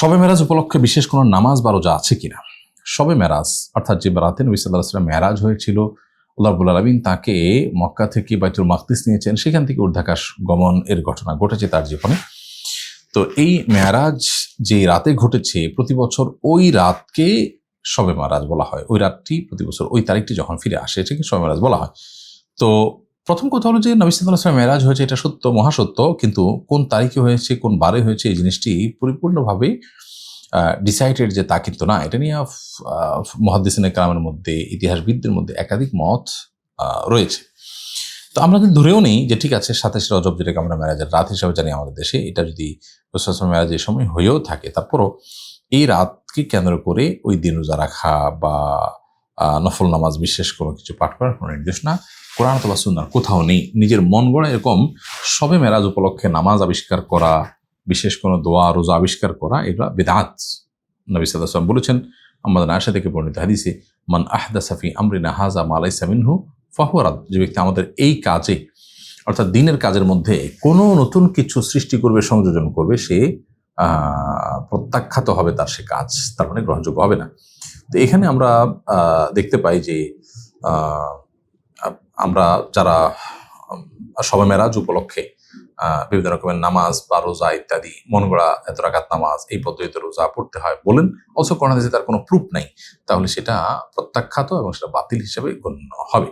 শবে মেরাজ উপলক্ষে বিশেষ কোনো নামাজ বা রোজা আছে কিনা? শবে মেরাজ অর্থাৎ যে রাতে নবী সাল্লাল্লাহু আলাইহি ওয়াসাল্লাম মেরাজ হয়েছিল, আল্লাহ রাব্বুল আলামিন তাকে মক্কা থেকে বাইতুল মাকদিস নিয়েছেন, সেখান থেকে ঊর্ধ্বাকাশ গমন এর ঘটনা ঘটেছে তার জীবনে। তো এই মেরাজ যে রাতে ঘটেছে, প্রতি বছর ওই রাতকে শবে মেরাজ বলা হয়। ওই রাতটি প্রতি বছর ওই তারিখটি যখন ফিরে আসে এটাকে শবে মেরাজ বলা হয়। তো প্রথম কথা হলো যে নবী সাল্লাল্লাহু আলাইহি ওয়াসাল্লাম মেরাজ হয়েছে, এটা সত্য, মহাসত্য, কিন্তু কোন তারিখে হয়েছে, কোন বারে হয়েছে, এই জিনিসটি পরিপূর্ণভাবে ডিসাইডেড যে তা কিন্তু না। এটা নিয়ে মুহাদ্দিসিনে কেরামের মধ্যে, ইতিহাসবিদদের মধ্যে একাধিক মত রয়েছে। তো আমরা যদি ধরেও নেই যে ঠিক আছে 27 রজব, যেটাকে আমরা মেরাজের রাত হিসাবে জানি আমাদের দেশে, এটা যদি রাসূল মেরাজের সময় হয়েও থাকে, তারপরও এই রাতকে কেন্দ্র করে ওই দিন রোজা রাখা বা নফল নামাজ বিশেষ কোনো কিছু পাঠ করার কোনো নির্দেশনা কোরআন অথবা সুন্নাহর কোথাও নেই। নিজের মন গড়া এরকম শবে মেরাজ উপলক্ষে নামাজ আবিষ্কার করা, বিশেষ কোনো দোয়া রোজা আবিষ্কার করা, এগুলো বিদআত। নবী সাল্লাল্লাহু আলাইহি ওয়াসাল্লাম বলেছেন, আমাদের আয়েশা থেকে বর্ণিত হাদিসে, মান আহদাসা ফি আমরিনা হাযা মা লাইসা মিনহু ফাহুয়া রাদ। যে ব্যক্তি আমাদের এই কাজে, অর্থাৎ দিনের কাজের মধ্যে কোনো নতুন কিছু সৃষ্টি করবে, সংযোজন করবে, সে প্রত্যাখ্যাত হবে তার সে কাজ, তার মানে গ্রহণযোগ্য হবে না। তো এখানে আমরা দেখতে পাই যে আমরা যারা শবে মেরাজ উপলক্ষে বিভিন্ন রকমের নামাজ বা রোজা ইত্যাদি, মন গড়া এত রাকাত নামাজ এই পদ্ধতিতে রোজা পড়তে হয় বলেন, অলসো কোরআন হাদিসে তার কোনো প্রুফ নাই, তাহলে সেটা প্রত্যাখ্যাত এবং সেটা বাতিল হিসেবে গণ্য হবে।